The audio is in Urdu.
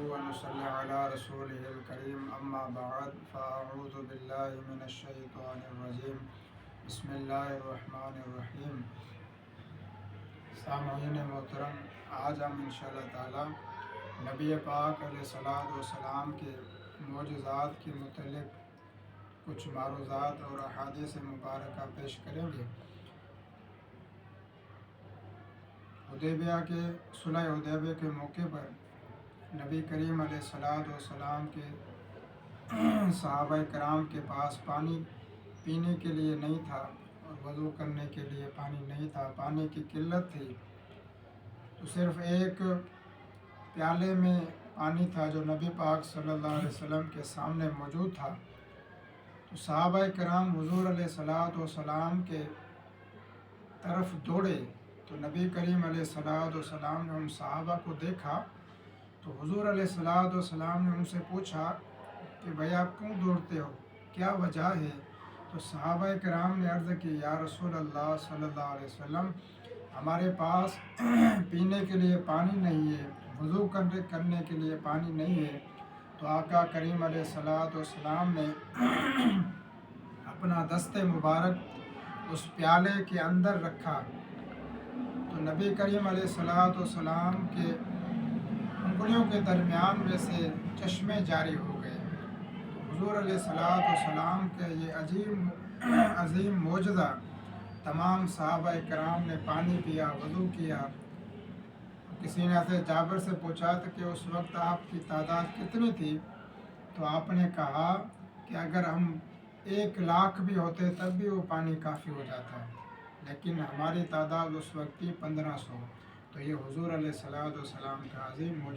ونصلي على رسوله الكريم أما بعد فأعوذ بالله من الشيطان الرجيم بسم اللہ الرحمن الرحیم۔ سامعین محترم، آج ہم انشاءاللہ تعالی نبی پاک علیہ الصلوۃ والسلام کے معجزات کے متعلق کچھ معروضات اور احادیث مبارکہ پیش کریں گے۔ صلح حدیبیہ کے موقع پر نبی کریم علیہ الصلوۃ والسلام کے صحابہ کرام کے پاس پانی پینے کے لیے نہیں تھا اور وضو کرنے کے لیے پانی نہیں تھا، پانی کی قلت تھی، تو صرف ایک پیالے میں پانی تھا جو نبی پاک صلی اللہ علیہ وسلم کے سامنے موجود تھا۔ تو صحابہ کرام حضور علیہ الصلوۃ والسلام کے طرف دوڑے تو نبی کریم علیہ الصلوۃ والسلام نے ان صحابہ کو دیکھا تو حضور علیہ الصلوۃ والسلام نے ان سے پوچھا کہ بھئی آپ کیوں دوڑتے ہو، کیا وجہ ہے؟ تو صحابہ کرام نے عرض کی، یا رسول اللہ صلی اللہ علیہ وسلم، ہمارے پاس پینے کے لیے پانی نہیں ہے، وضو کرنے کے لیے پانی نہیں ہے۔ تو آقا کریم علیہ الصلوۃ والسلام نے اپنا دست مبارک اس پیالے کے اندر رکھا تو نبی کریم علیہ الصلوۃ والسلام کے انگلیوں کے درمیان میں سے چشمے جاری ہو گئے۔ حضور علیہ الصلوۃ والسلام کے یہ عظیم معجزہ، تمام صحابہ کرام نے پانی پیا، وضو کیا۔ کسی نے ایسے جابر سے پوچھا تھا کہ اس وقت آپ کی تعداد کتنی تھی؟ تو آپ نے کہا کہ اگر ہم 1,00,000 بھی ہوتے تب بھی وہ پانی کافی ہو جاتا ہے، لیکن ہماری تعداد اس وقت تھی 1500۔ تو یہ حضور علیہ الصلوۃ والسلام کا عظیم معجزہ